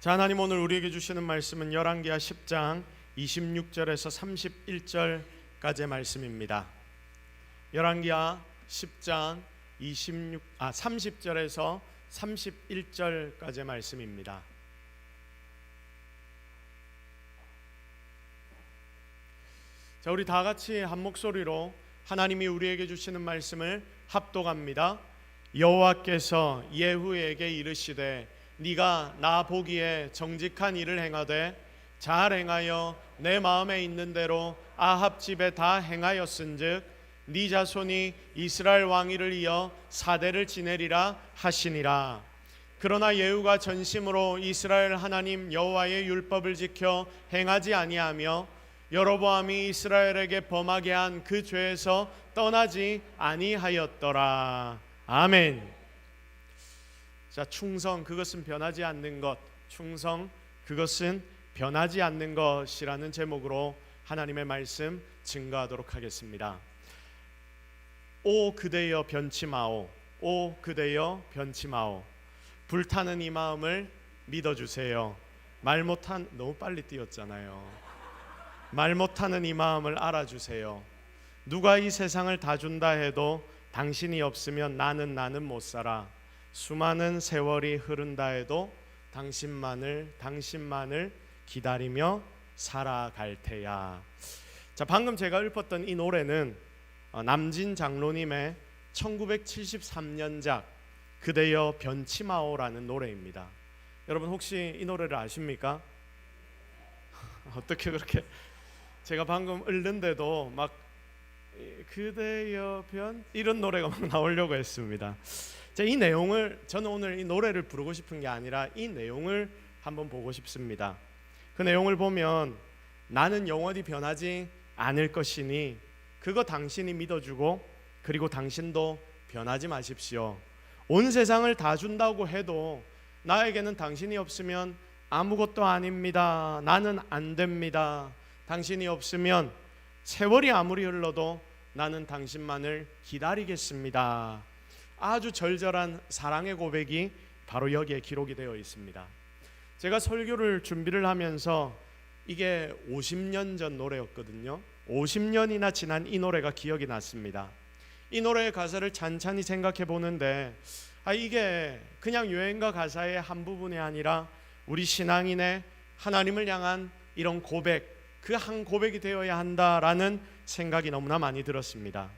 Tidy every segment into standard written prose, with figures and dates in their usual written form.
자, 하나님 오늘 우리에게 주시는 말씀은 열왕기하 10장 26절에서 31절까지의 말씀입니다. 열왕기하 10장 30절에서 31절까지의 말씀입니다. 자, 우리 다 같이 한 목소리로 하나님이 우리에게 주시는 말씀을 합독합니다. 여호와께서 예후에게 이르시되 네가 나 보기에 정직한 일을 행하되 잘 행하여 내 마음에 있는 대로 아합 집에 다 행하였은즉 네 자손이 이스라엘 왕위를 이어 4대를 지내리라 하시니라. 그러나 예후가 전심으로 이스라엘 하나님 여호와의 율법을 지켜 행하지 아니하며 여로보암이 이스라엘에게 범하게 한 그 죄에서 떠나지 아니하였더라. 아멘. 자, 충성 그것은 변하지 않는 것, 충성 그것은 변하지 않는 것이라는 제목으로 하나님의 말씀 증거하도록 하겠습니다. 오 그대여 변치 마오, 오 그대여 변치 마오. 불타는 이 마음을 믿어주세요. 말 못한, 너무 빨리 뛰었잖아요. 말 못하는 이 마음을 알아주세요. 누가 이 세상을 다 준다 해도 당신이 없으면 나는 못 살아. 수많은 세월이 흐른다 해도 당신만을 기다리며 살아갈 테야. 자, 방금 제가 읊었던 이 노래는 남진 장로님의 1973년작 그대여 변치 마오라는 노래입니다. 여러분 혹시 이 노래를 아십니까? 어떻게 그렇게 제가 방금 읊는데도 막 그대여 변 이런 노래가 막 나오려고 했습니다. 자, 이 내용을 저는 오늘 이 노래를 부르고 싶은 게 아니라 이 내용을 한번 보고 싶습니다. 그 내용을 보면 나는 영원히 변하지 않을 것이니 그거 당신이 믿어주고 그리고 당신도 변하지 마십시오. 온 세상을 다 준다고 해도 나에게는 당신이 없으면 아무것도 아닙니다. 나는 안 됩니다. 당신이 없으면 세월이 아무리 흘러도 나는 당신만을 기다리겠습니다. 아주 절절한 사랑의 고백이 바로 여기에 기록이 되어 있습니다. 제가 설교를 준비를 하면서 이게 50년 전 노래였거든요. 50년이나 지난 이 노래가 기억이 났습니다. 이 노래의 가사를 찬찬히 생각해 보는데 이게 그냥 유행가 가사의 한 부분이 아니라 우리 신앙인의 하나님을 향한 이런 고백, 그 한 고백이 되어야 한다라는 생각이 너무나 많이 들었습니다.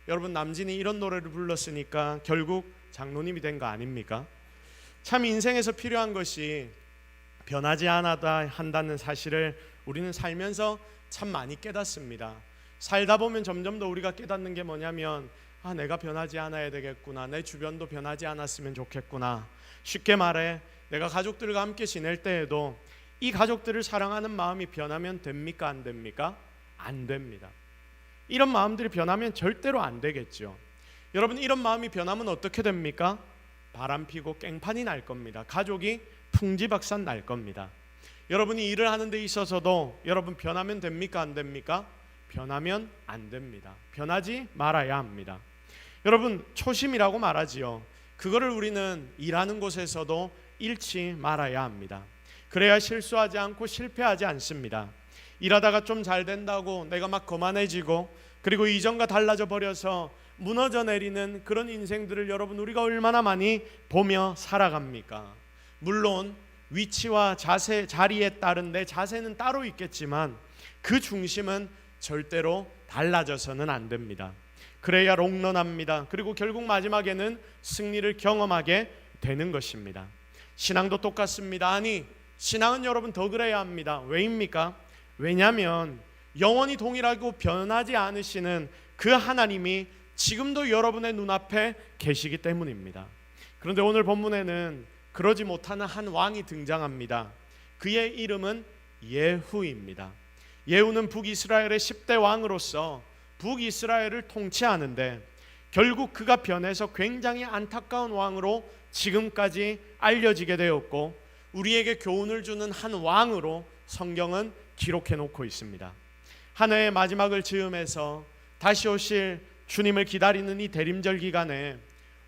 여러분, 남진이 이런 노래를 불렀으니까 결국 장로님이 된 거 아닙니까? 참 인생에서 필요한 것이 변하지 않아야 한다는 사실을 우리는 살면서 참 많이 깨닫습니다. 살다 보면 점점 더 우리가 깨닫는 게 뭐냐면 내가 변하지 않아야 되겠구나. 내 주변도 변하지 않았으면 좋겠구나. 쉽게 말해 내가 가족들과 함께 지낼 때에도 이 가족들을 사랑하는 마음이 변하면 됩니까? 안 됩니까? 안 됩니다. 이런 마음들이 변하면 절대로 안 되겠죠. 여러분, 이런 마음이 변하면 어떻게 됩니까? 바람피고 깽판이 날 겁니다. 가족이 풍지박산 날 겁니다. 여러분이 일을 하는 데 있어서도 여러분 변하면 됩니까? 안 됩니까? 변하면 안 됩니다. 변하지 말아야 합니다. 여러분, 초심이라고 말하지요. 그거를 우리는 일하는 곳에서도 잃지 말아야 합니다. 그래야 실수하지 않고 실패하지 않습니다. 일하다가 좀 잘 된다고 내가 막 거만해지고 그리고 이전과 달라져 버려서 무너져 내리는 그런 인생들을 여러분 우리가 얼마나 많이 보며 살아갑니까? 물론 위치와 자세, 자리에 따른 내 자세는 따로 있겠지만 그 중심은 절대로 달라져서는 안 됩니다. 그래야 롱런합니다. 그리고 결국 마지막에는 승리를 경험하게 되는 것입니다. 신앙도 똑같습니다. 아니, 신앙은 여러분 더 그래야 합니다. 왜입니까? 왜냐하면 영원히 동일하고 변하지 않으시는 그 하나님이 지금도 여러분의 눈앞에 계시기 때문입니다. 그런데 오늘 본문에는 그러지 못하는 한 왕이 등장합니다. 그의 이름은 예후입니다. 예후는 북이스라엘의 10대 왕으로서 북이스라엘을 통치하는데 결국 그가 변해서 굉장히 안타까운 왕으로 지금까지 알려지게 되었고 우리에게 교훈을 주는 한 왕으로 성경은 기록해 놓고 있습니다. 한 해의 마지막을 즈음해서 다시 오실 주님을 기다리는 이 대림절 기간에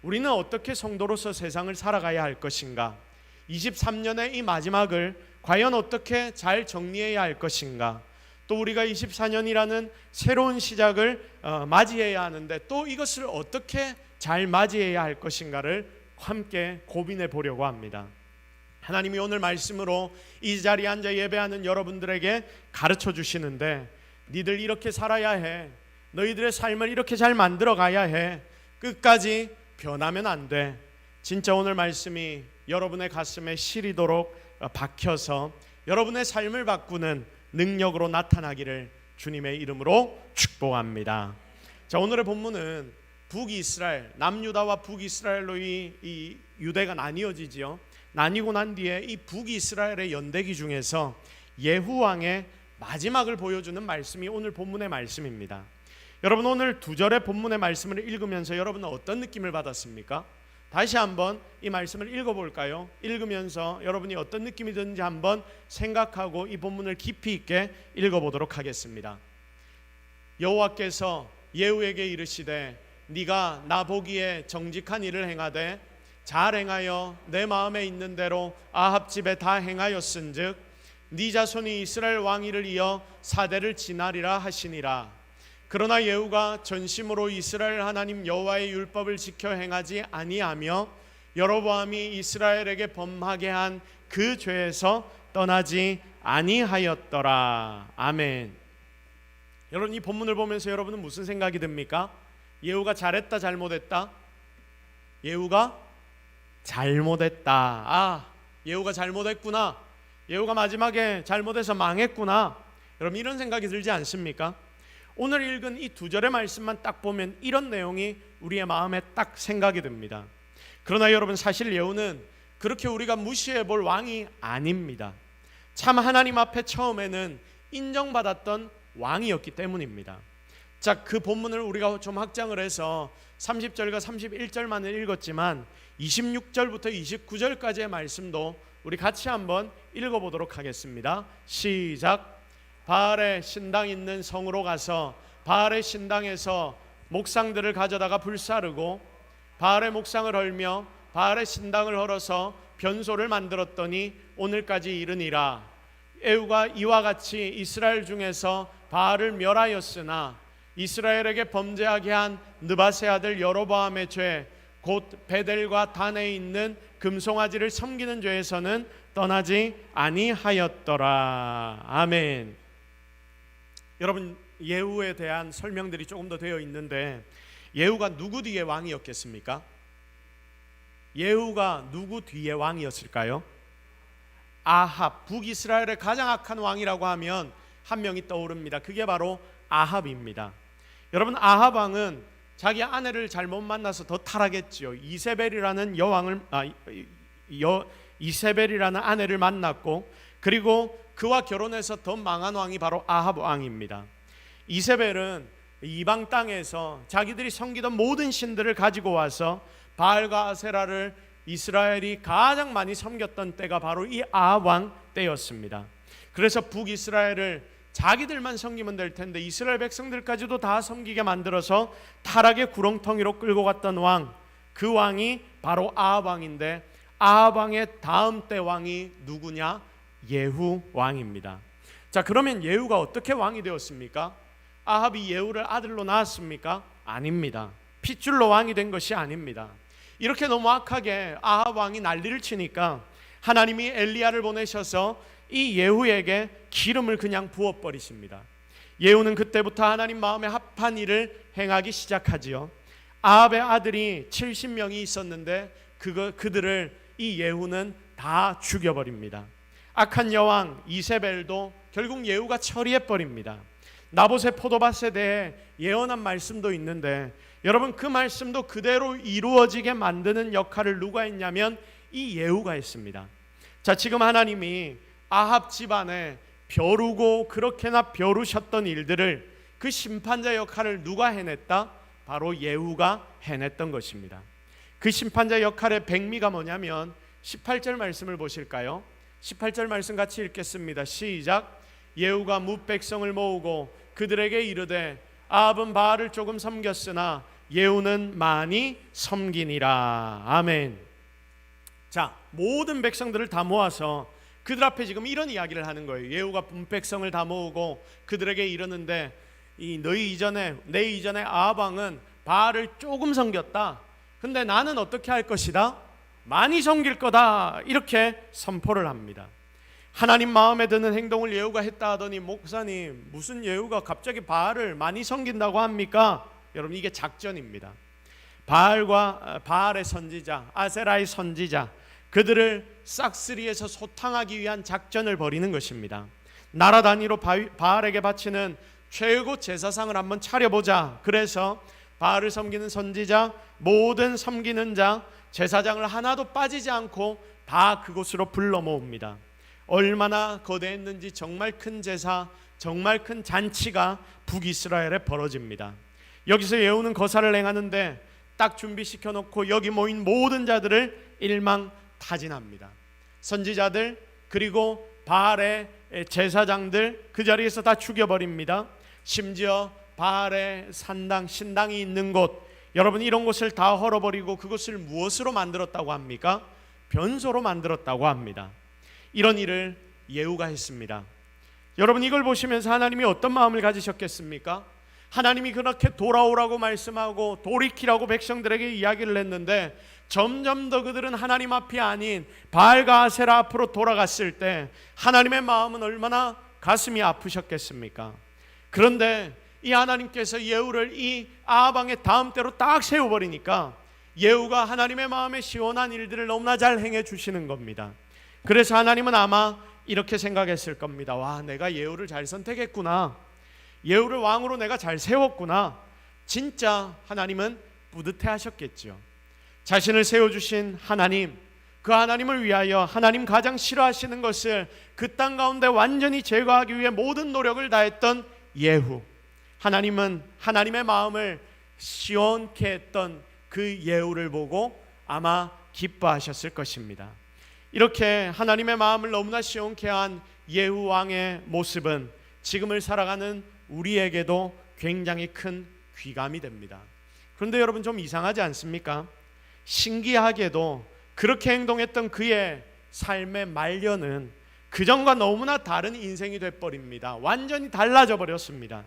우리는 어떻게 성도로서 세상을 살아가야 할 것인가? 23년의 이 마지막을 과연 어떻게 잘 정리해야 할 것인가, 또 우리가 24년이라는 새로운 시작을 맞이해야 하는데 또 이것을 어떻게 잘 맞이해야 할 것인가를 함께 고민해 보려고 합니다. 하나님이 오늘 말씀으로 이 자리에 앉아 예배하는 여러분들에게 가르쳐 주시는데, 니들 이렇게 살아야 해, 너희들의 삶을 이렇게 잘 만들어 가야 해, 끝까지 변하면 안 돼. 진짜 오늘 말씀이 여러분의 가슴에 시리도록 박혀서 여러분의 삶을 바꾸는 능력으로 나타나기를 주님의 이름으로 축복합니다. 자, 오늘의 본문은 북이스라엘, 남유다와 북이스라엘로 이 유대가 나뉘어지지요. 나뉘고 난 뒤에 이 북이스라엘의 연대기 중에서 예후 왕의 마지막을 보여주는 말씀이 오늘 본문의 말씀입니다. 여러분, 오늘 2절의 본문의 말씀을 읽으면서 여러분은 어떤 느낌을 받았습니까? 다시 한번 이 말씀을 읽어볼까요? 읽으면서 여러분이 어떤 느낌이 드는지 한번 생각하고 이 본문을 깊이 있게 읽어보도록 하겠습니다. 여호와께서 예후에게 이르시되 네가 나 보기에 정직한 일을 행하되 잘 행하여 내 마음에 있는 대로 아합 집에 다 행하였은즉 네 자손이 이스라엘 왕위를 이어 4대를 지나리라 하시니라. 그러나 예후가 전심으로 이스라엘 하나님 여호와의 율법을 지켜 행하지 아니하며 여로보암이 이스라엘에게 범하게 한 그 죄에서 떠나지 아니하였더라. 아멘. 여러분, 이 본문을 보면서 여러분은 무슨 생각이 듭니까? 예후가 잘했다, 잘못했다? 예후가 잘못했다. 예후가 잘못했구나, 예후가 마지막에 잘못해서 망했구나. 여러분, 이런 생각이 들지 않습니까? 오늘 읽은 이 2절의 말씀만 딱 보면 이런 내용이 우리의 마음에 딱 생각이 듭니다. 그러나 여러분, 사실 예후는 그렇게 우리가 무시해 볼 왕이 아닙니다. 참 하나님 앞에 처음에는 인정받았던 왕이었기 때문입니다. 자, 그 본문을 우리가 좀 확장을 해서 30절과 31절만을 읽었지만 26절부터 29절까지의 말씀도 우리 같이 한번 읽어보도록 하겠습니다. 시작. 바알의 신당 있는 성으로 가서 바알의 신당에서 목상들을 가져다가 불사르고 바알의 목상을 헐며 바알의 신당을 헐어서 변소를 만들었더니 오늘까지 이르니라. 예후가 이와 같이 이스라엘 중에서 바알을 멸하였으나 이스라엘에게 범죄하게 한 느밧의 아들 여로보암의 죄, 곧 베델과 단에 있는 금송아지를 섬기는 죄에서는 떠나지 아니하였더라. 아멘. 여러분, 예후에 대한 설명들이 조금 더 되어 있는데 예후가 누구 뒤의 왕이었겠습니까? 예후가 누구 뒤의 왕이었을까요? 아합, 북이스라엘의 가장 악한 왕이라고 하면 한 명이 떠오릅니다. 그게 바로 아합입니다. 여러분, 아합 왕은 자기 아내를 잘못 만나서 더 타락했지요. 이세벨이라는 이세벨이라는 아내를 만났고, 그리고 그와 결혼해서 더 망한 왕이 바로 아합 왕입니다. 이세벨은 이방 땅에서 자기들이 섬기던 모든 신들을 가지고 와서 바알과 아세라를 이스라엘이 가장 많이 섬겼던 때가 바로 이 아합 왕 때였습니다. 그래서 북이스라엘을 자기들만 섬기면 될 텐데 이스라엘 백성들까지도 다 섬기게 만들어서 타락의 구렁텅이로 끌고 갔던 왕, 그 왕이 바로 아합 왕인데 아합 왕의 다음 때 왕이 누구냐? 예후 왕입니다. 자, 그러면 예후가 어떻게 왕이 되었습니까? 아합이 예후를 아들로 낳았습니까? 아닙니다. 핏줄로 왕이 된 것이 아닙니다. 이렇게 너무 악하게 아합 왕이 난리를 치니까 하나님이 엘리야를 보내셔서 이 예후에게 기름을 그냥 부어버리십니다. 예후는 그때부터 하나님 마음에 합한 일을 행하기 시작하지요. 아합의 아들이 70명이 있었는데 그들을 이 예후는 다 죽여버립니다. 악한 여왕 이세벨도 결국 예후가 처리해버립니다. 나봇의 포도밭에 대해 예언한 말씀도 있는데 여러분, 그 말씀도 그대로 이루어지게 만드는 역할을 누가 했냐면 이 예후가 했습니다. 자, 지금 하나님이 아합 집안에 벼르고 그렇게나 벼르셨던 일들을, 그 심판자 역할을 누가 해냈다? 바로 예후가 해냈던 것입니다. 그 심판자 역할의 백미가 뭐냐면 18절 말씀을 보실까요? 18절 말씀 같이 읽겠습니다. 시작. 예후가 뭇 백성을 모으고 그들에게 이르되 아합은 바알을 조금 섬겼으나 예후는 많이 섬기니라. 아멘. 자, 모든 백성들을 다 모아서 그들 앞에 지금 이런 이야기를 하는 거예요. 예후가 백성을 다 모으고 그들에게 이르는데, 내 이전에 아합 왕은 바알을 조금 섬겼다. 근데 나는 어떻게 할 것이다? 많이 섬길 거다. 이렇게 선포를 합니다. 하나님 마음에 드는 행동을 예후가 했다 하더니, 목사님 무슨 예후가 갑자기 바알을 많이 섬긴다고 합니까? 여러분, 이게 작전입니다. 바알의 선지자, 아세라의 선지자, 그들을 싹쓸이해서 소탕하기 위한 작전을 벌이는 것입니다. 나라 단위로 바알에게 바치는 최고 제사상을 한번 차려보자. 그래서 바알을 섬기는 선지자, 모든 섬기는 자, 제사장을 하나도 빠지지 않고 다 그곳으로 불러 모읍니다. 얼마나 거대했는지 정말 큰 제사, 정말 큰 잔치가 북이스라엘에 벌어집니다. 여기서 예후는 거사를 행하는데 딱 준비시켜 놓고 여기 모인 모든 자들을 일망타진합니다. 선지자들, 그리고 바알의 제사장들 그 자리에서 다 죽여버립니다. 심지어 바알의 신당이 있는 곳, 여러분 이런 곳을 다 헐어버리고 그곳을 무엇으로 만들었다고 합니까? 변소로 만들었다고 합니다. 이런 일을 예후가 했습니다. 여러분, 이걸 보시면서 하나님이 어떤 마음을 가지셨겠습니까? 하나님이 그렇게 돌아오라고 말씀하고 돌이키라고 백성들에게 이야기를 했는데, 점점 더 그들은 하나님 앞이 아닌 바알과 아세라 앞으로 돌아갔을 때 하나님의 마음은 얼마나 가슴이 아프셨겠습니까? 그런데 이 하나님께서 예후를 이 아합 왕의 다음 때로 딱 세워버리니까 예후가 하나님의 마음에 시원한 일들을 너무나 잘 행해 주시는 겁니다. 그래서 하나님은 아마 이렇게 생각했을 겁니다. 와, 내가 예후를 잘 선택했구나, 예후를 왕으로 내가 잘 세웠구나. 진짜 하나님은 뿌듯해 하셨겠죠. 자신을 세워주신 하나님, 그 하나님을 위하여 하나님 가장 싫어하시는 것을 그 땅 가운데 완전히 제거하기 위해 모든 노력을 다했던 예후, 하나님은 하나님의 마음을 시원케 했던 그 예후를 보고 아마 기뻐하셨을 것입니다. 이렇게 하나님의 마음을 너무나 시원케 한 예후 왕의 모습은 지금을 살아가는 우리에게도 굉장히 큰 귀감이 됩니다. 그런데 여러분, 좀 이상하지 않습니까? 신기하게도 그렇게 행동했던 그의 삶의 말년은 그전과 너무나 다른 인생이 돼버립니다. 완전히 달라져 버렸습니다.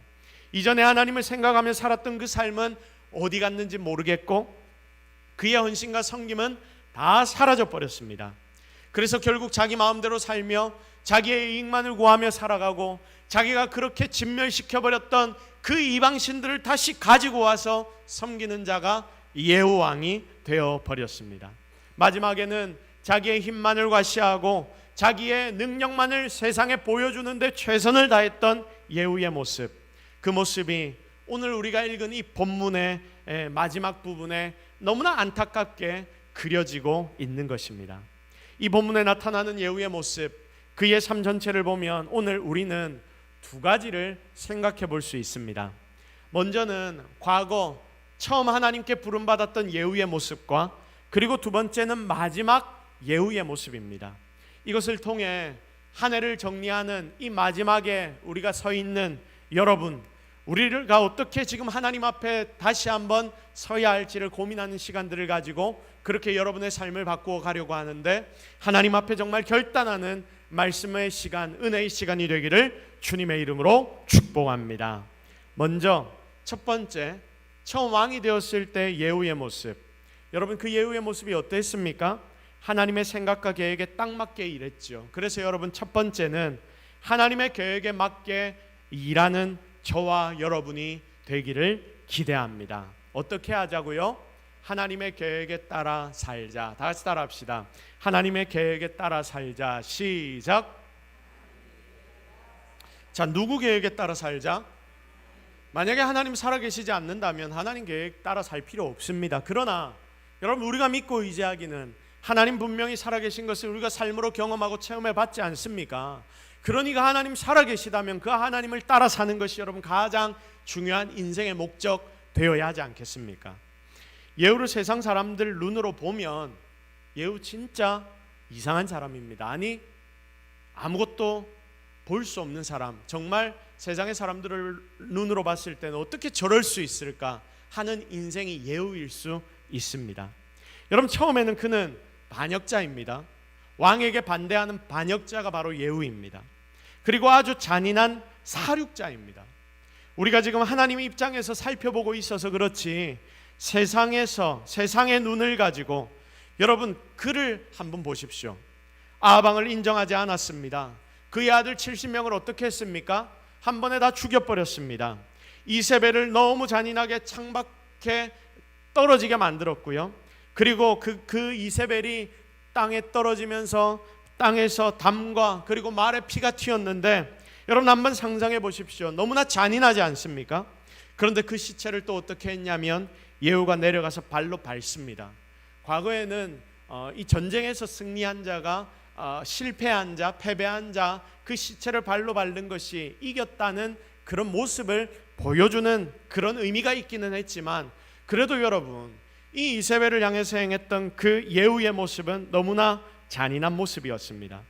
이전에 하나님을 생각하며 살았던 그 삶은 어디 갔는지 모르겠고 그의 헌신과 섬김은 다 사라져 버렸습니다. 그래서 결국 자기 마음대로 살며 자기의 이익만을 구하며 살아가고, 자기가 그렇게 진멸시켜버렸던 그 이방신들을 다시 가지고 와서 섬기는 자가 예후 왕이 되어버렸습니다. 마지막에는 자기의 힘만을 과시하고 자기의 능력만을 세상에 보여주는데 최선을 다했던 예후의 모습, 그 모습이 오늘 우리가 읽은 이 본문의 마지막 부분에 너무나 안타깝게 그려지고 있는 것입니다. 이 본문에 나타나는 예후의 모습, 그의 삶 전체를 보면 오늘 우리는 두 가지를 생각해 볼 수 있습니다. 먼저는 과거 처음 하나님께 부름받았던 예후의 모습과, 그리고 두 번째는 마지막 예후의 모습입니다. 이것을 통해 한 해를 정리하는 이 마지막에 우리가 서 있는 여러분, 우리가 어떻게 지금 하나님 앞에 다시 한번 서야 할지를 고민하는 시간들을 가지고 그렇게 여러분의 삶을 바꾸어 가려고 하는데, 하나님 앞에 정말 결단하는 말씀의 시간, 은혜의 시간이 되기를 주님의 이름으로 축복합니다. 먼저 첫 번째, 처음 왕이 되었을 때 예후의 모습. 여러분, 그 예후의 모습이 어땠습니까? 하나님의 생각과 계획에 딱 맞게 일했죠. 그래서 여러분, 첫 번째는 하나님의 계획에 맞게 일하는 저와 여러분이 되기를 기대합니다. 어떻게 하자고요? 하나님의 계획에 따라 살자. 다 같이 따라 합시다. 하나님의 계획에 따라 살자. 시작. 자, 누구 계획에 따라 살자? 만약에 하나님 살아계시지 않는다면 하나님 계획 따라 살 필요 없습니다. 그러나 여러분, 우리가 믿고 의지하기는 하나님 분명히 살아계신 것을 우리가 삶으로 경험하고 체험해 봤지 않습니까? 그러니까 하나님 살아계시다면 그 하나님을 따라 사는 것이 여러분 가장 중요한 인생의 목적 되어야 하지 않겠습니까? 예후를 세상 사람들 눈으로 보면 예후 진짜 이상한 사람입니다. 아니, 아무것도 볼 수 없는 사람, 정말 세상의 사람들을 눈으로 봤을 때는 어떻게 저럴 수 있을까 하는 인생이 예후일 수 있습니다. 여러분, 처음에는 그는 반역자입니다. 왕에게 반대하는 반역자가 바로 예후입니다. 그리고 아주 잔인한 사륙자입니다. 우리가 지금 하나님의 입장에서 살펴보고 있어서 그렇지, 세상의 눈을 가지고 여러분 그를 한번 보십시오. 아방을 인정하지 않았습니다. 그의 아들 70명을 어떻게 했습니까? 한 번에 다 죽여버렸습니다. 이세벨을 너무 잔인하게 창밖에 떨어지게 만들었고요. 그리고 그 이세벨이 땅에 떨어지면서 땅에서 담과 그리고 말의 피가 튀었는데, 여러분 한번 상상해 보십시오. 너무나 잔인하지 않습니까? 그런데 그 시체를 또 어떻게 했냐면 예후가 내려가서 발로 밟습니다. 과거에는 이 전쟁에서 승리한 자가 실패한 자, 패배한 자, 그 시체를 발로 밟는 것이 이겼다는 그런 모습을 보여주는 그런 의미가 있기는 했지만, 그래도 여러분 이 이세벨을 향해서 행했던 그 예후의 모습은 너무나 잔인한 모습이었습니다.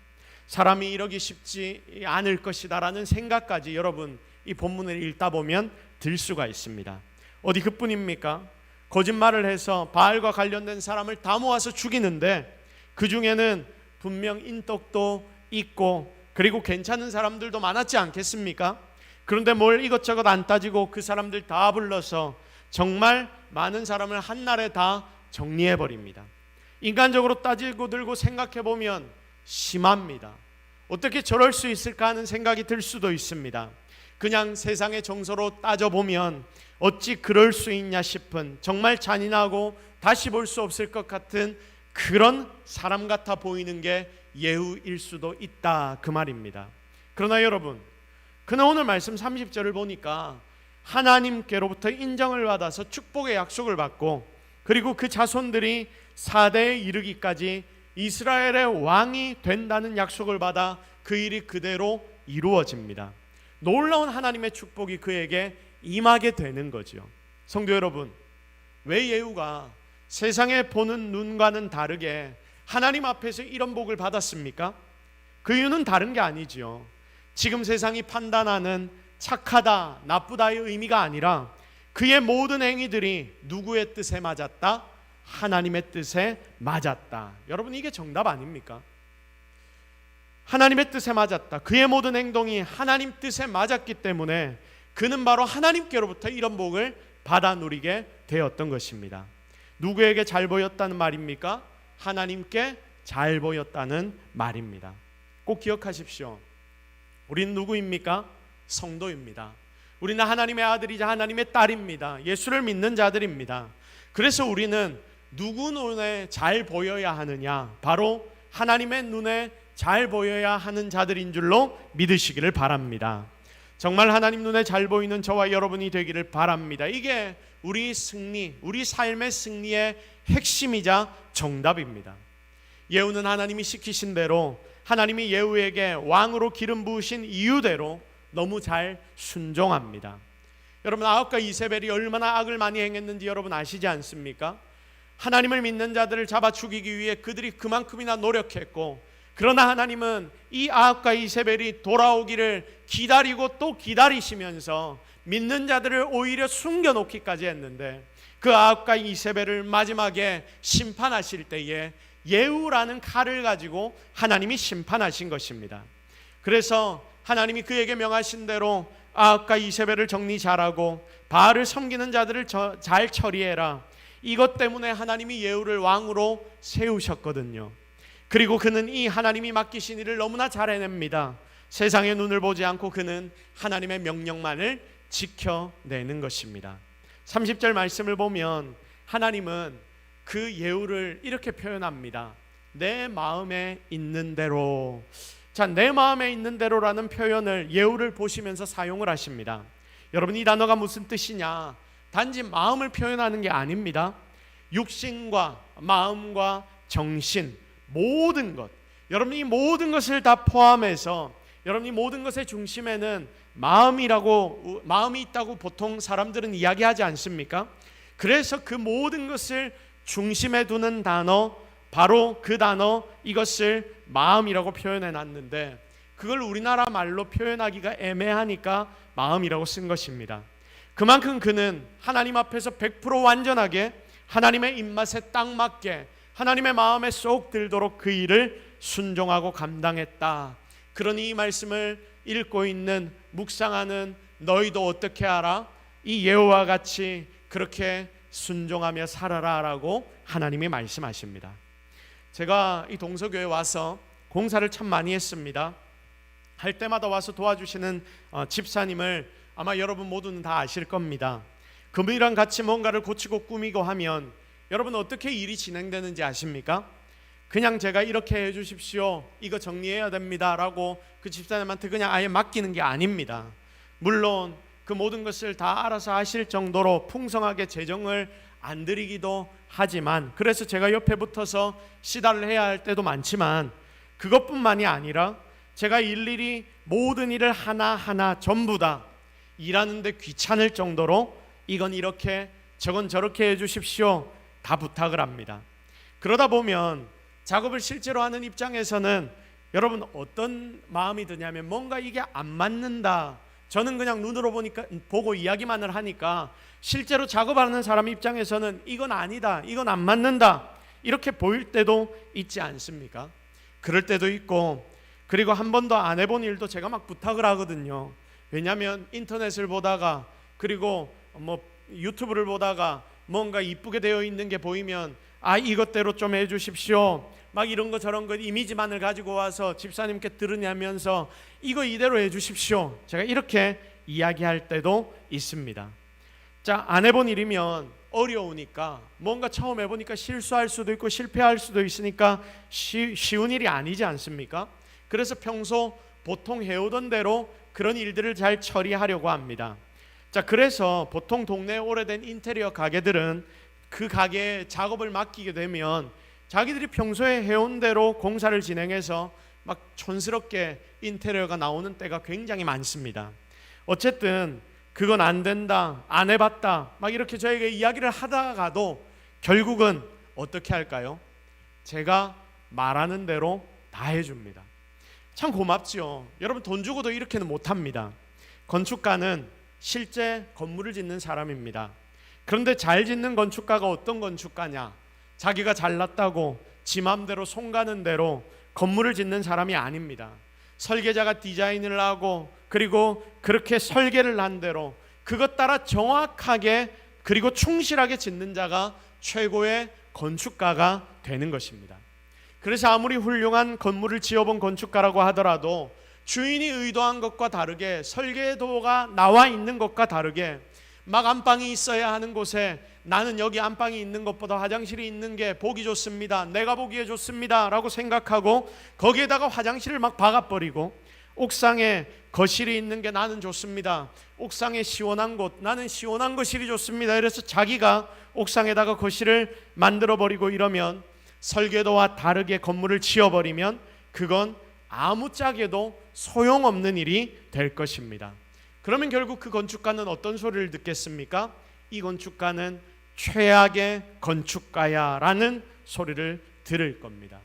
사람이 이러기 쉽지 않을 것이다라는 생각까지 여러분 이 본문을 읽다 보면 들 수가 있습니다. 어디 그뿐입니까? 거짓말을 해서 바알과 관련된 사람을 다 모아서 죽이는데 그 중에는 분명 인덕도 있고 그리고 괜찮은 사람들도 많았지 않겠습니까? 그런데 뭘 이것저것 안 따지고 그 사람들 다 불러서 정말 많은 사람을 한날에 다 정리해버립니다. 인간적으로 따지고 들고 생각해보면 심합니다. 어떻게 저럴 수 있을까 하는 생각이 들 수도 있습니다. 그냥 세상의 정서로 따져보면 어찌 그럴 수 있냐 싶은, 정말 잔인하고 다시 볼 수 없을 것 같은 그런 사람 같아 보이는 게 예후일 수도 있다, 그 말입니다. 그러나 여러분, 그는 오늘 말씀 30절을 보니까 하나님께로부터 인정을 받아서 축복의 약속을 받고, 그리고 그 자손들이 4대에 이르기까지 이스라엘의 왕이 된다는 약속을 받아 그 일이 그대로 이루어집니다. 놀라운 하나님의 축복이 그에게 임하게 되는 거죠. 성도 여러분, 왜 예후가 세상에 보는 눈과는 다르게 하나님 앞에서 이런 복을 받았습니까? 그 이유는 다른 게 아니죠. 지금 세상이 판단하는 착하다, 나쁘다의 의미가 아니라 그의 모든 행위들이 누구의 뜻에 맞았다? 하나님의 뜻에 맞았다. 여러분, 이게 정답 아닙니까? 하나님의 뜻에 맞았다. 그의 모든 행동이 하나님 뜻에 맞았기 때문에 그는 바로 하나님께로부터 이런 복을 받아 누리게 되었던 것입니다. 누구에게 잘 보였다는 말입니까? 하나님께 잘 보였다는 말입니다. 꼭 기억하십시오. 우리는 누구입니까? 성도입니다. 우리는 하나님의 아들이자 하나님의 딸입니다. 예수를 믿는 자들입니다. 그래서 우리는 누구 눈에 잘 보여야 하느냐? 바로 하나님의 눈에 잘 보여야 하는 자들인 줄로 믿으시기를 바랍니다. 정말 하나님 눈에 잘 보이는 저와 여러분이 되기를 바랍니다. 이게 우리 승리, 우리 삶의 승리의 핵심이자 정답입니다. 예후는 하나님이 시키신 대로, 하나님이 예후에게 왕으로 기름 부으신 이유대로 너무 잘 순종합니다. 여러분, 아합과 이세벨이 얼마나 악을 많이 행했는지 여러분 아시지 않습니까? 하나님을 믿는 자들을 잡아 죽이기 위해 그들이 그만큼이나 노력했고, 그러나 하나님은 이 아합과 이세벨이 돌아오기를 기다리고 또 기다리시면서 믿는 자들을 오히려 숨겨놓기까지 했는데, 그 아합과 이세벨을 마지막에 심판하실 때에 예후라는 칼을 가지고 하나님이 심판하신 것입니다. 그래서 하나님이 그에게 명하신 대로 아합과 이세벨을 정리 잘하고 바알을 섬기는 자들을 잘 처리해라. 이것 때문에 하나님이 예후를 왕으로 세우셨거든요. 그리고 그는 이 하나님이 맡기신 일을 너무나 잘 해냅니다. 세상의 눈을 보지 않고 그는 하나님의 명령만을 지켜내는 것입니다. 30절 말씀을 보면 하나님은 그 예후를 이렇게 표현합니다. 내 마음에 있는 대로. 자, 내 마음에 있는 대로라는 표현을 예후를 보시면서 사용을 하십니다. 여러분, 이 단어가 무슨 뜻이냐? 단지 마음을 표현하는 게 아닙니다. 육신과 마음과 정신, 모든 것, 여러분 이 모든 것을 다 포함해서, 여러분 이 모든 것의 중심에는 마음이 있다고 보통 사람들은 이야기하지 않습니까? 그래서 그 모든 것을 중심에 두는 단어, 바로 그 단어, 이것을 마음이라고 표현해 놨는데, 그걸 우리나라 말로 표현하기가 애매하니까 마음이라고 쓴 것입니다. 그만큼 그는 하나님 앞에서 100% 완전하게 하나님의 입맛에 딱 맞게 하나님의 마음에 쏙 들도록 그 일을 순종하고 감당했다. 그러니 이 말씀을 읽고 있는, 묵상하는 너희도 어떻게 하라? 이 예후와 같이 그렇게 순종하며 살아라 라고 하나님이 말씀하십니다. 제가 이 동서교회 와서 공사를 참 많이 했습니다. 할 때마다 와서 도와주시는 집사님을 아마 여러분 모두는 다 아실 겁니다. 그분이랑 같이 뭔가를 고치고 꾸미고 하면 여러분 어떻게 일이 진행되는지 아십니까? 그냥 제가 이렇게 해주십시오, 이거 정리해야 됩니다 라고 그 집사님한테 그냥 아예 맡기는 게 아닙니다. 물론 그 모든 것을 다 알아서 하실 정도로 풍성하게 재정을 안 드리기도 하지만, 그래서 제가 옆에 붙어서 시달을 해야 할 때도 많지만, 그것뿐만이 아니라 제가 일일이 모든 일을 하나하나 전부 다 일하는데 귀찮을 정도로 이건 이렇게 저건 저렇게 해주십시오 다 부탁을 합니다. 그러다 보면 작업을 실제로 하는 입장에서는 여러분 어떤 마음이 드냐면, 뭔가 이게 안 맞는다, 저는 그냥 눈으로 보고 이야기만을 하니까 실제로 작업하는 사람 입장에서는 이건 아니다, 이건 안 맞는다 이렇게 보일 때도 있지 않습니까? 그럴 때도 있고, 그리고 한 번도 안 해본 일도 제가 막 부탁을 하거든요. 왜냐하면 인터넷을 보다가, 그리고 유튜브를 보다가 뭔가 이쁘게 되어 있는 게 보이면 이것대로 좀 해주십시오, 막 이런 거 저런 거 이미지만을 가지고 와서 집사님께 들으냐면서 이거 이대로 해주십시오, 제가 이렇게 이야기할 때도 있습니다. 자, 안 해본 일이면 어려우니까, 뭔가 처음 해보니까 실수할 수도 있고 실패할 수도 있으니까 쉬운 일이 아니지 않습니까? 그래서 평소 보통 해오던 대로 그런 일들을 잘 처리하려고 합니다. 자, 그래서 보통 동네 오래된 인테리어 가게들은 그 가게에 작업을 맡기게 되면 자기들이 평소에 해온 대로 공사를 진행해서 막 촌스럽게 인테리어가 나오는 때가 굉장히 많습니다. 어쨌든 그건 안 된다, 안 해봤다 막 이렇게 저에게 이야기를 하다가도 결국은 어떻게 할까요? 제가 말하는 대로 다 해줍니다. 참 고맙죠. 여러분 돈 주고도 이렇게는 못합니다. 건축가는 실제 건물을 짓는 사람입니다. 그런데 잘 짓는 건축가가 어떤 건축가냐? 자기가 잘났다고 지 맘대로 손 가는 대로 건물을 짓는 사람이 아닙니다. 설계자가 디자인을 하고, 그리고 그렇게 설계를 한 대로 그것 따라 정확하게 그리고 충실하게 짓는 자가 최고의 건축가가 되는 것입니다. 그래서 아무리 훌륭한 건물을 지어본 건축가라고 하더라도 주인이 의도한 것과 다르게, 설계도가 나와 있는 것과 다르게 막 안방이 있어야 하는 곳에 나는 여기 안방이 있는 것보다 화장실이 있는 게 보기 좋습니다, 내가 보기에 좋습니다 라고 생각하고 거기에다가 화장실을 막 박아버리고, 옥상에 거실이 있는 게 나는 좋습니다, 옥상에 시원한 곳, 나는 시원한 거실이 좋습니다, 이래서 자기가 옥상에다가 거실을 만들어버리고 이러면, 설계도와 다르게 건물을 지어버리면 그건 아무짝에도 소용없는 일이 될 것입니다. 그러면 결국 그 건축가는 어떤 소리를 듣겠습니까? 이 건축가는 최악의 건축가야 라는 소리를 들을 겁니다.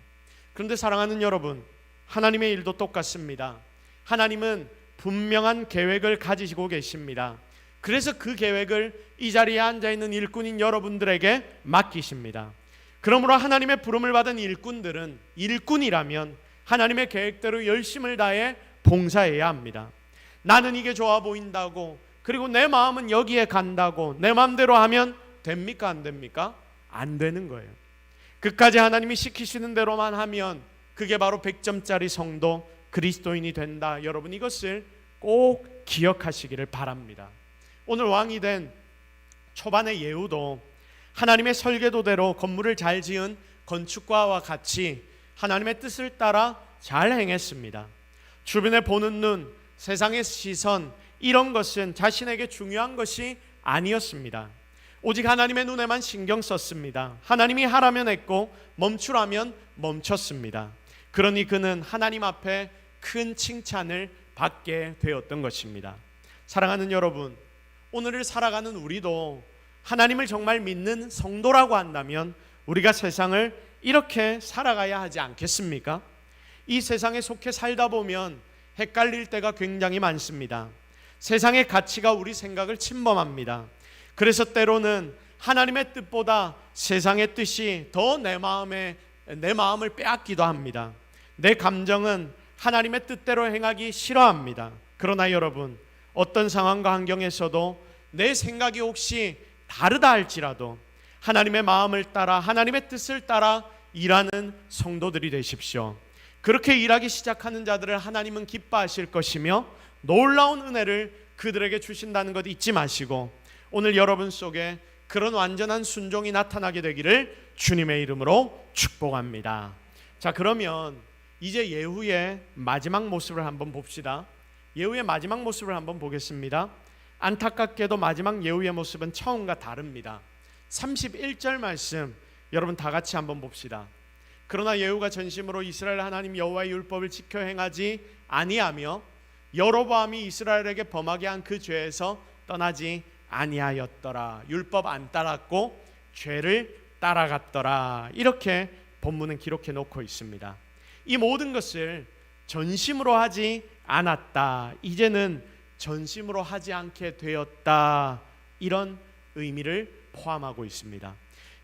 그런데 사랑하는 여러분, 하나님의 일도 똑같습니다. 하나님은 분명한 계획을 가지시고 계십니다. 그래서 그 계획을 이 자리에 앉아있는 일꾼인 여러분들에게 맡기십니다. 그러므로 하나님의 부름을 받은 일꾼들은 일꾼이라면 하나님의 계획대로 열심을 다해 봉사해야 합니다. 나는 이게 좋아 보인다고, 그리고 내 마음은 여기에 간다고 내 마음대로 하면 됩니까? 안 됩니까? 안 되는 거예요. 끝까지 하나님이 시키시는 대로만 하면 그게 바로 100점짜리 성도 그리스도인이 된다. 여러분 이것을 꼭 기억하시기를 바랍니다. 오늘 왕이 된 초반의 예후도 하나님의 설계도대로 건물을 잘 지은 건축가와 같이 하나님의 뜻을 따라 잘 행했습니다. 주변에 보는 눈, 세상의 시선, 이런 것은 자신에게 중요한 것이 아니었습니다. 오직 하나님의 눈에만 신경 썼습니다. 하나님이 하라면 했고 멈추라면 멈췄습니다. 그러니 그는 하나님 앞에 큰 칭찬을 받게 되었던 것입니다. 사랑하는 여러분, 오늘을 살아가는 우리도 하나님을 정말 믿는 성도라고 한다면 우리가 세상을 이렇게 살아가야 하지 않겠습니까? 이 세상에 속해 살다 보면 헷갈릴 때가 굉장히 많습니다. 세상의 가치가 우리 생각을 침범합니다. 그래서 때로는 하나님의 뜻보다 세상의 뜻이 더 내 마음을 빼앗기도 합니다. 내 감정은 하나님의 뜻대로 행하기 싫어합니다. 그러나 여러분, 어떤 상황과 환경에서도 내 생각이 혹시 다르다 할지라도 하나님의 마음을 따라, 하나님의 뜻을 따라 일하는 성도들이 되십시오. 그렇게 일하기 시작하는 자들을 하나님은 기뻐하실 것이며 놀라운 은혜를 그들에게 주신다는 것 잊지 마시고, 오늘 여러분 속에 그런 완전한 순종이 나타나게 되기를 주님의 이름으로 축복합니다. 자, 그러면 이제 예후의 마지막 모습을 한번 봅시다. 예후의 마지막 모습을 한번 보겠습니다. 안타깝게도 마지막 예후의 모습은 처음과 다릅니다. 31절 말씀 여러분 다 같이 한번 봅시다. 그러나 예후가 전심으로 이스라엘 하나님 여호와의 율법을 지켜 행하지 아니하며 여로보암이 이스라엘에게 범하게 한 그 죄에서 떠나지 아니하였더라. 율법 안 따랐고 죄를 따라갔더라. 이렇게 본문은 기록해 놓고 있습니다. 이 모든 것을 전심으로 하지 않았다, 이제는 전심으로 하지 않게 되었다, 이런 의미를 포함하고 있습니다.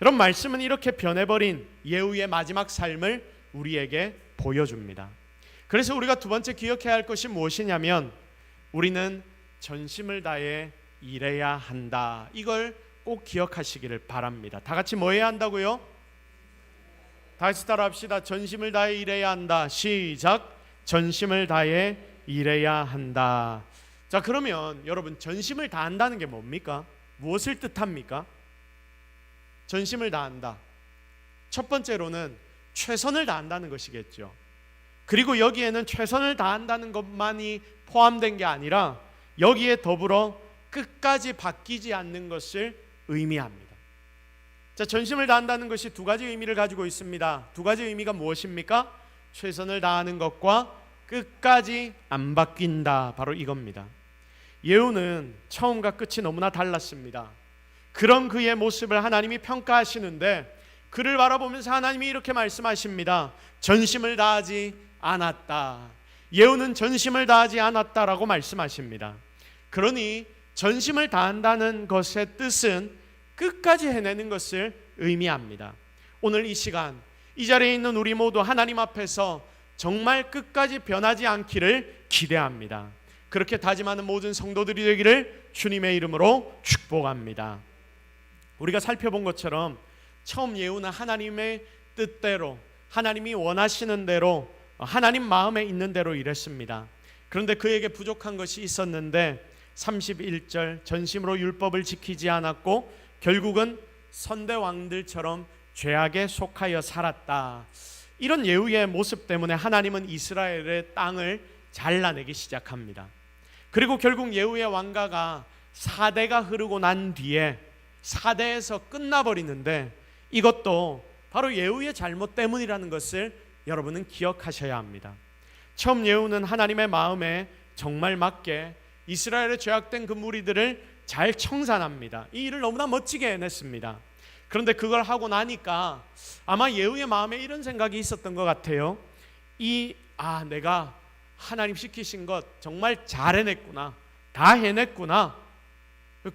여러분, 말씀은 이렇게 변해버린 예후의 마지막 삶을 우리에게 보여줍니다. 그래서 우리가 두 번째 기억해야 할 것이 무엇이냐면, 우리는 전심을 다해 일해야 한다. 이걸 꼭 기억하시기를 바랍니다. 다 같이 뭐 해야 한다고요? 다 같이 따라합시다. 전심을 다해 일해야 한다. 시작. 전심을 다해 일해야 한다. 자, 그러면 여러분, 전심을 다한다는 게 뭡니까? 무엇을 뜻합니까? 전심을 다한다. 첫 번째로는 최선을 다한다는 것이겠죠. 그리고 여기에는 최선을 다한다는 것만이 포함된 게 아니라 여기에 더불어 끝까지 바뀌지 않는 것을 의미합니다. 자, 전심을 다한다는 것이 두 가지 의미를 가지고 있습니다. 두 가지 의미가 무엇입니까? 최선을 다하는 것과 끝까지 안 바뀐다, 바로 이겁니다. 예후는 처음과 끝이 너무나 달랐습니다. 그런 그의 모습을 하나님이 평가하시는데, 그를 바라보면서 하나님이 이렇게 말씀하십니다. 전심을 다하지 않았다. 예후는 전심을 다하지 않았다라고 말씀하십니다. 그러니 전심을 다한다는 것의 뜻은 끝까지 해내는 것을 의미합니다. 오늘 이 시간 이 자리에 있는 우리 모두 하나님 앞에서 정말 끝까지 변하지 않기를 기대합니다. 그렇게 다짐하는 모든 성도들이 되기를 주님의 이름으로 축복합니다. 우리가 살펴본 것처럼 처음 예후는 하나님의 뜻대로, 하나님이 원하시는 대로, 하나님 마음에 있는 대로 일했습니다. 그런데 그에게 부족한 것이 있었는데 31절, 전심으로 율법을 지키지 않았고 결국은 선대 왕들처럼 죄악에 속하여 살았다. 이런 예후의 모습 때문에 하나님은 이스라엘의 땅을 잘라내기 시작합니다. 그리고 결국 예후의 왕가가 4대가 흐르고 난 뒤에 4대에서 끝나버리는데, 이것도 바로 예후의 잘못 때문이라는 것을 여러분은 기억하셔야 합니다. 처음 예후는 하나님의 마음에 정말 맞게 이스라엘의 죄악된 그 무리들을 잘 청산합니다. 이 일을 너무나 멋지게 해냈습니다. 그런데 그걸 하고 나니까 아마 예후의 마음에 이런 생각이 있었던 것 같아요. 내가 하나님 시키신 것 정말 잘 해냈구나, 다 해냈구나,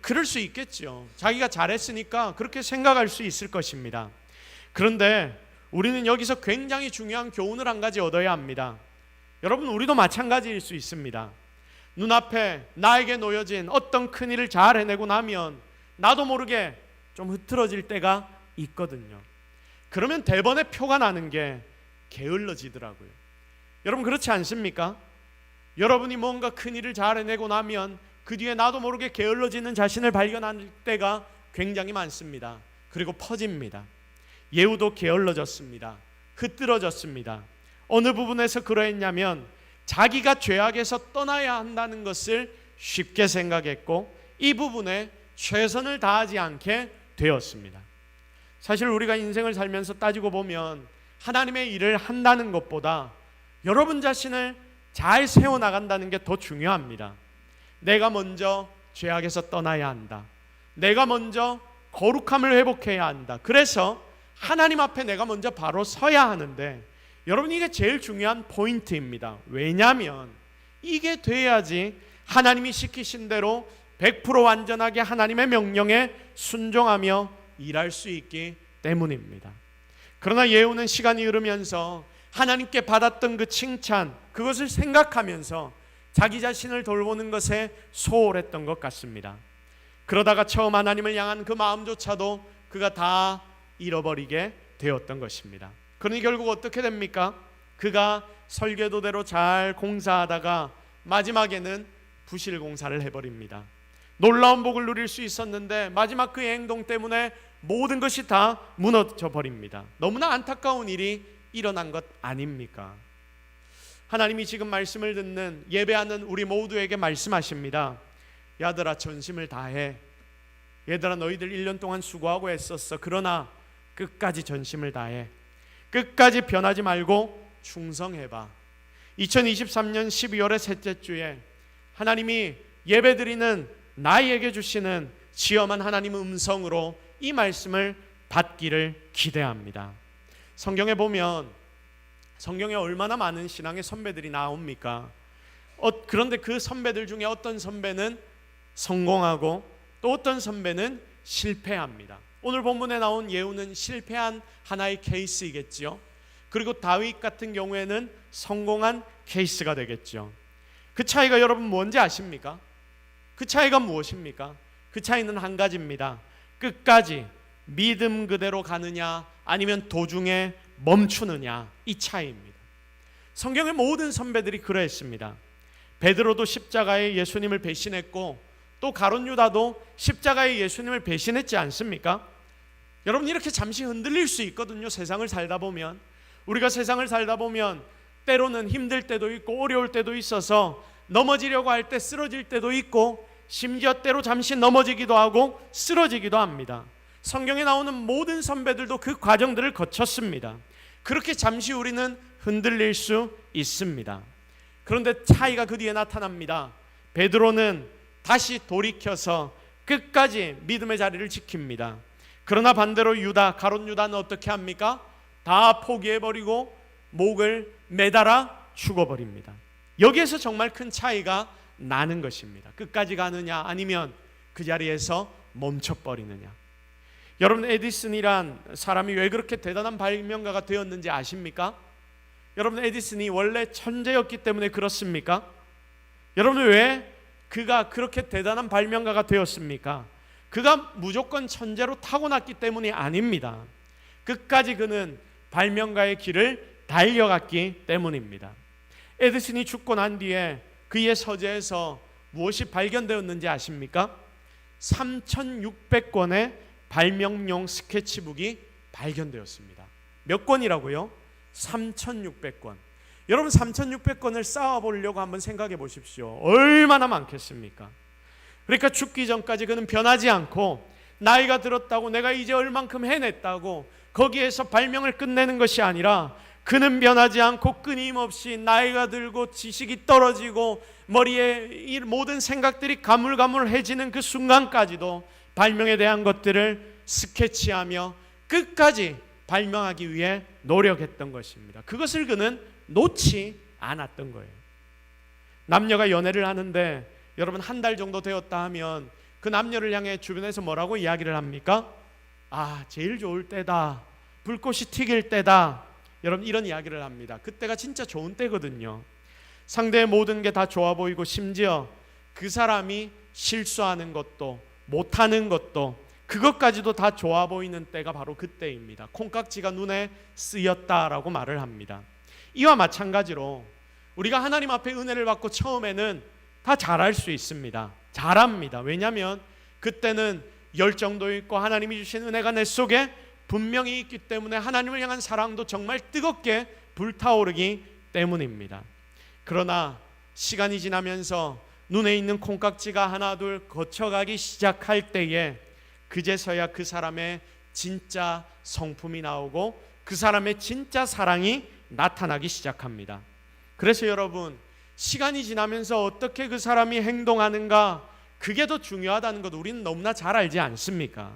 그럴 수 있겠죠. 자기가 잘했으니까 그렇게 생각할 수 있을 것입니다. 그런데 우리는 여기서 굉장히 중요한 교훈을 한 가지 얻어야 합니다. 여러분, 우리도 마찬가지일 수 있습니다. 눈앞에 나에게 놓여진 어떤 큰일을 잘 해내고 나면 나도 모르게 좀 흐트러질 때가 있거든요. 그러면 대번에 표가 나는 게 게을러지더라고요. 여러분, 그렇지 않습니까? 여러분이 뭔가 큰일을 잘 해내고 나면 그 뒤에 나도 모르게 게을러지는 자신을 발견할 때가 굉장히 많습니다. 그리고 퍼집니다. 예후도 게을러졌습니다. 흐트러졌습니다. 어느 부분에서 그러했냐면 자기가 죄악에서 떠나야 한다는 것을 쉽게 생각했고 이 부분에 최선을 다하지 않게 되었습니다. 사실 우리가 인생을 살면서 따지고 보면 하나님의 일을 한다는 것보다 여러분 자신을 잘 세워나간다는 게 더 중요합니다. 내가 먼저 죄악에서 떠나야 한다. 내가 먼저 거룩함을 회복해야 한다. 그래서 하나님 앞에 내가 먼저 바로 서야 하는데, 여러분, 이게 제일 중요한 포인트입니다. 왜냐하면 이게 돼야지 하나님이 시키신 대로 100% 완전하게 하나님의 명령에 순종하며 일할 수 있기 때문입니다. 그러나 예후는 시간이 흐르면서 하나님께 받았던 그 칭찬, 그것을 생각하면서 자기 자신을 돌보는 것에 소홀했던 것 같습니다. 그러다가 처음 하나님을 향한 그 마음조차도 그가 다 잃어버리게 되었던 것입니다. 그러니 결국 어떻게 됩니까? 그가 설계도대로 잘 공사하다가 마지막에는 부실 공사를 해버립니다. 놀라운 복을 누릴 수 있었는데 마지막 그의 행동 때문에 모든 것이 다 무너져 버립니다. 너무나 안타까운 일이 일어난 것 아닙니까? 하나님이 지금 말씀을 듣는 예배하는 우리 모두에게 말씀하십니다. 야들아, 전심을 다해. 얘들아, 너희들 1년 동안 수고하고 애썼어. 그러나 끝까지 전심을 다해. 끝까지 변하지 말고 충성해봐. 2023년 12월의 셋째 주에 하나님이 예배드리는 나에게 주시는 지엄한 하나님의 음성으로 이 말씀을 받기를 기대합니다. 성경에 보면 성경에 얼마나 많은 신앙의 선배들이 나옵니까? 그런데 그 선배들 중에 어떤 선배는 성공하고 또 어떤 선배는 실패합니다. 오늘 본문에 나온 예후는 실패한 하나의 케이스이겠죠. 그리고 다윗 같은 경우에는 성공한 케이스가 되겠죠. 그 차이가 여러분 뭔지 아십니까? 그 차이가 무엇입니까? 그 차이는 한 가지입니다. 끝까지 믿음 그대로 가느냐 아니면 도중에 멈추느냐, 이 차이입니다. 성경의 모든 선배들이 그러했습니다. 베드로도 십자가에 예수님을 배신했고 또 가룟 유다도 십자가에 예수님을 배신했지 않습니까? 여러분, 이렇게 잠시 흔들릴 수 있거든요. 세상을 살다 보면, 우리가 세상을 살다 보면 때로는 힘들 때도 있고 어려울 때도 있어서 넘어지려고 할 때 쓰러질 때도 있고 심지어 때로 잠시 넘어지기도 하고 쓰러지기도 합니다. 성경에 나오는 모든 선배들도 그 과정들을 거쳤습니다. 그렇게 잠시 우리는 흔들릴 수 있습니다. 그런데 차이가 그 뒤에 나타납니다. 베드로는 다시 돌이켜서 끝까지 믿음의 자리를 지킵니다. 그러나 반대로 유다, 가룟 유다는 어떻게 합니까? 다 포기해버리고 목을 매달아 죽어버립니다. 여기에서 정말 큰 차이가 나는 것입니다. 끝까지 가느냐 아니면 그 자리에서 멈춰버리느냐. 여러분, 에디슨이란 사람이 왜 그렇게 대단한 발명가가 되었는지 아십니까? 여러분, 에디슨이 원래 천재였기 때문에 그렇습니까? 여러분, 왜 그가 그렇게 대단한 발명가가 되었습니까? 그가 무조건 천재로 타고났기 때문이 아닙니다. 끝까지 그는 발명가의 길을 달려갔기 때문입니다. 에디슨이 죽고 난 뒤에 그의 서재에서 무엇이 발견되었는지 아십니까? 3,600권의 발명용 스케치북이 발견되었습니다. 몇 권이라고요? 3,600권. 여러분, 3,600권을 쌓아보려고 한번 생각해 보십시오. 얼마나 많겠습니까? 그러니까 죽기 전까지 그는 변하지 않고 나이가 들었다고 내가 이제 얼만큼 해냈다고 거기에서 발명을 끝내는 것이 아니라 그는 변하지 않고 끊임없이 나이가 들고 지식이 떨어지고 머리에 이 모든 생각들이 가물가물해지는 그 순간까지도 발명에 대한 것들을 스케치하며 끝까지 발명하기 위해 노력했던 것입니다. 그것을 그는 놓지 않았던 거예요. 남녀가 연애를 하는데 여러분, 한 달 정도 되었다 하면 그 남녀를 향해 주변에서 뭐라고 이야기를 합니까? 아, 제일 좋을 때다, 불꽃이 튀길 때다, 여러분 이런 이야기를 합니다. 그때가 진짜 좋은 때거든요. 상대의 모든 게 다 좋아 보이고 심지어 그 사람이 실수하는 것도 못하는 것도 그것까지도 다 좋아 보이는 때가 바로 그때입니다. 콩깍지가 눈에 쓰였다라고 말을 합니다. 이와 마찬가지로 우리가 하나님 앞에 은혜를 받고 처음에는 다 잘할 수 있습니다. 잘합니다. 왜냐하면 그때는 열정도 있고 하나님이 주신 은혜가 내 속에 분명히 있기 때문에 하나님을 향한 사랑도 정말 뜨겁게 불타오르기 때문입니다. 그러나 시간이 지나면서 눈에 있는 콩깍지가 하나 둘 거쳐가기 시작할 때에 그제서야 그 사람의 진짜 성품이 나오고 그 사람의 진짜 사랑이 나타나기 시작합니다. 그래서 여러분, 시간이 지나면서 어떻게 그 사람이 행동하는가, 그게 더 중요하다는 것 우리는 너무나 잘 알지 않습니까?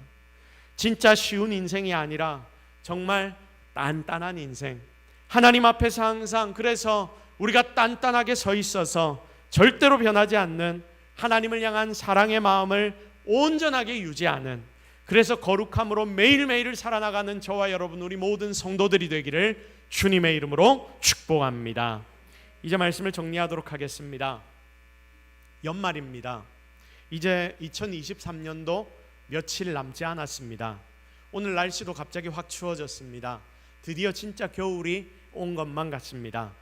진짜 쉬운 인생이 아니라 정말 단단한 인생, 하나님 앞에서 항상, 그래서 우리가 단단하게 서 있어서 절대로 변하지 않는 하나님을 향한 사랑의 마음을 온전하게 유지하는, 그래서 거룩함으로 매일매일 살아나가는 저와 여러분 우리 모든 성도들이 되기를 주님의 이름으로 축복합니다. 이제 말씀을 정리하도록 하겠습니다. 연말입니다. 이제 2023년도 며칠 남지 않았습니다. 오늘 날씨도 갑자기 확 추워졌습니다. 드디어 진짜 겨울이 온 것만 같습니다.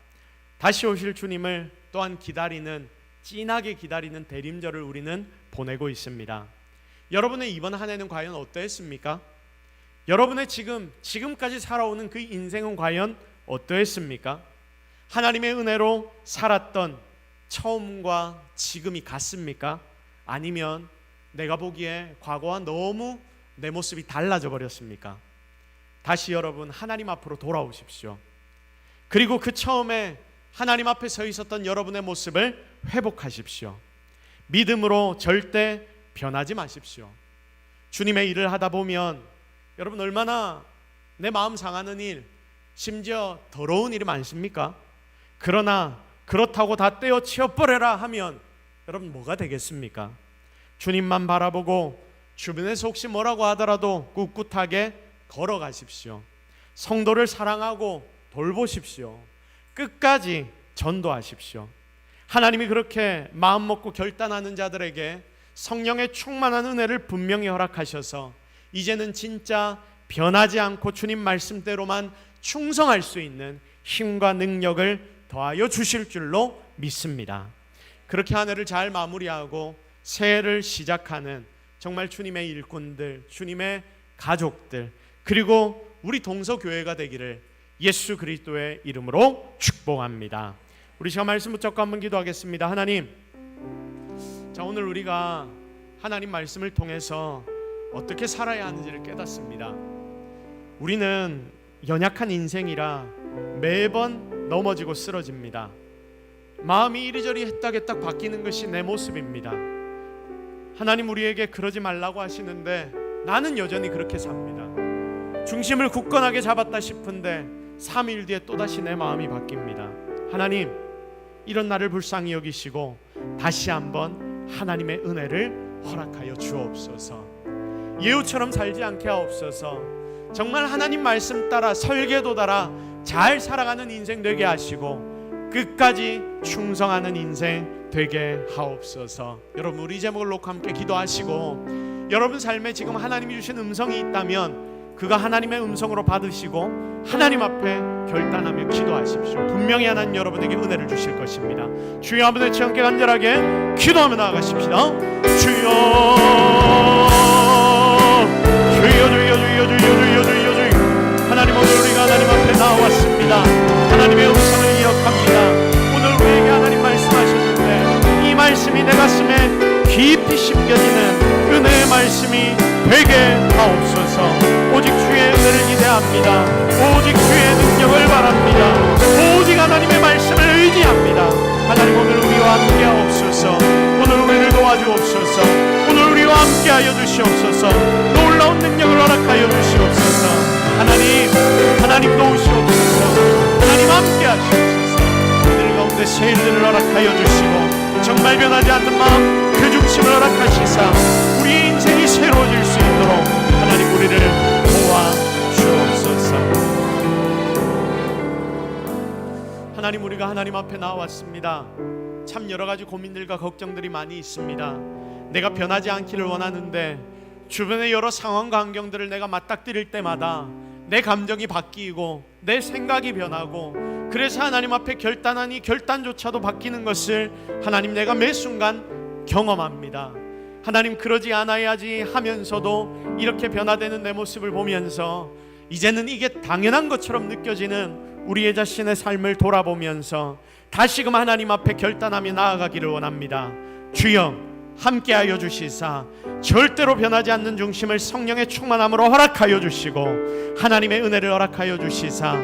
다시 오실 주님을 또한 기다리는, 찐하게 기다리는 대림절을 우리는 보내고 있습니다. 여러분의 이번 한 해는 과연 어떠했습니까? 여러분의 지금까지 살아오는 그 인생은 과연 어떠했습니까? 하나님의 은혜로 살았던 처음과 지금이 같습니까? 아니면 내가 보기에 과거와 너무 내 모습이 달라져 버렸습니까? 다시 여러분 하나님 앞으로 돌아오십시오. 그리고 그 처음에 하나님 앞에 서 있었던 여러분의 모습을 회복하십시오. 믿음으로 절대 변하지 마십시오. 주님의 일을 하다 보면 여러분 얼마나 내 마음 상하는 일, 심지어 더러운 일이 많습니까? 그러나 그렇다고 다 떼어 치워버려라 하면 여러분 뭐가 되겠습니까? 주님만 바라보고 주변에서 혹시 뭐라고 하더라도 꿋꿋하게 걸어가십시오. 성도를 사랑하고 돌보십시오. 끝까지 전도하십시오. 하나님이 그렇게 마음 먹고 결단하는 자들에게 성령의 충만한 은혜를 분명히 허락하셔서 이제는 진짜 변하지 않고 주님 말씀대로만 충성할 수 있는 힘과 능력을 더하여 주실 줄로 믿습니다. 그렇게 한 해를 잘 마무리하고 새해를 시작하는 정말 주님의 일꾼들, 주님의 가족들, 그리고 우리 동서교회가 되기를 예수 그리스도의 이름으로 축복합니다. 우리 시간 말씀 붙잡고 한번 기도하겠습니다. 하나님, 자, 오늘 우리가 하나님 말씀을 통해서 어떻게 살아야 하는지를 깨닫습니다. 우리는 연약한 인생이라 매번 넘어지고 쓰러집니다. 마음이 이리저리 했딱했딱 바뀌는 것이 내 모습입니다. 하나님 우리에게 그러지 말라고 하시는데 나는 여전히 그렇게 삽니다. 중심을 굳건하게 잡았다 싶은데 3일 뒤에 또다시 내 마음이 바뀝니다. 하나님, 이런 나를 불쌍히 여기시고 다시 한번 하나님의 은혜를 허락하여 주옵소서. 예후처럼 살지 않게 하옵소서. 정말 하나님 말씀 따라 설계도 따라 잘 살아가는 인생 되게 하시고 끝까지 충성하는 인생 되게 하옵소서. 여러분 우리 제목을 놓고 함께 기도하시고 여러분 삶에 지금 하나님이 주신 음성이 있다면 그가 하나님의 음성으로 받으시고 하나님 앞에 결단하며 기도하십시오. 분명히 하나님 여러분에게 은혜를 주실 것입니다. 주여 한번 같이 함께 간절하게 기도하며 나아가십시다. 주여 주여 주여 주여 주여 주여 주여 주여. 하나님, 오늘 우리가 하나님 앞에 나왔습니다. 하나님의 음성을 기억합니다. 오늘 우리에게 하나님 말씀하셨는데 이 말씀이 내 가슴에 깊이 심겨지는 은혜의 말씀이 되게 하옵소서. 오직 주의 은혜를 기대합니다. 오직 주의 능력을 바랍니다. 오직 하나님의 말씀을 의지합니다. 하나님, 오늘 우리와 함께 하옵소서. 오늘 우리를 도와주옵소서. 오늘 우리와 함께 하여 주시옵소서. 놀라운 능력을 허락하여 주시옵소서. 하나님 도우시옵소서. 하나님 함께 하시옵소서. 늘 가운데 새 일들을 허락하여 주시고 정말 변하지 않는 마음 그 중심을 허락하시사 우리의 인생이 새로워질 수 있도록 하나님 우리를 도와주옵소서. 하나님, 우리가 하나님 앞에 나왔습니다. 참 여러 가지 고민들과 걱정들이 많이 있습니다. 내가 변하지 않기를 원하는데 주변의 여러 상황과 환경들을 내가 맞닥뜨릴 때마다 내 감정이 바뀌고 내 생각이 변하고 그래서 하나님 앞에 결단하니 결단조차도 바뀌는 것을 하나님 내가 매 순간 경험합니다. 하나님, 그러지 않아야지 하면서도 이렇게 변화되는 내 모습을 보면서 이제는 이게 당연한 것처럼 느껴지는 우리의 자신의 삶을 돌아보면서 다시금 하나님 앞에 결단하며 나아가기를 원합니다. 주여 함께하여 주시사 절대로 변하지 않는 중심을 성령의 충만함으로 허락하여 주시고 하나님의 은혜를 허락하여 주시사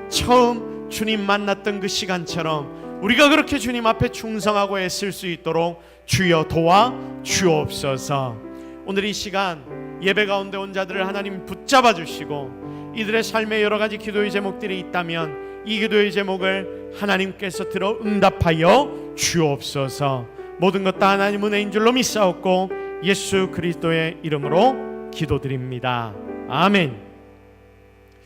처음 주님 만났던 그 시간처럼 우리가 그렇게 주님 앞에 충성하고 애쓸 수 있도록 주여 도와 주옵소서. 오늘 이 시간 예배 가운데 온 자들을 하나님 붙잡아 주시고 이들의 삶에 여러 가지 기도의 제목들이 있다면 이 기도의 제목을 하나님께서 들어 응답하여 주옵소서. 모든 것 다 하나님 은혜인 줄로 믿사옵고 예수 그리스도의 이름으로 기도드립니다. 아멘.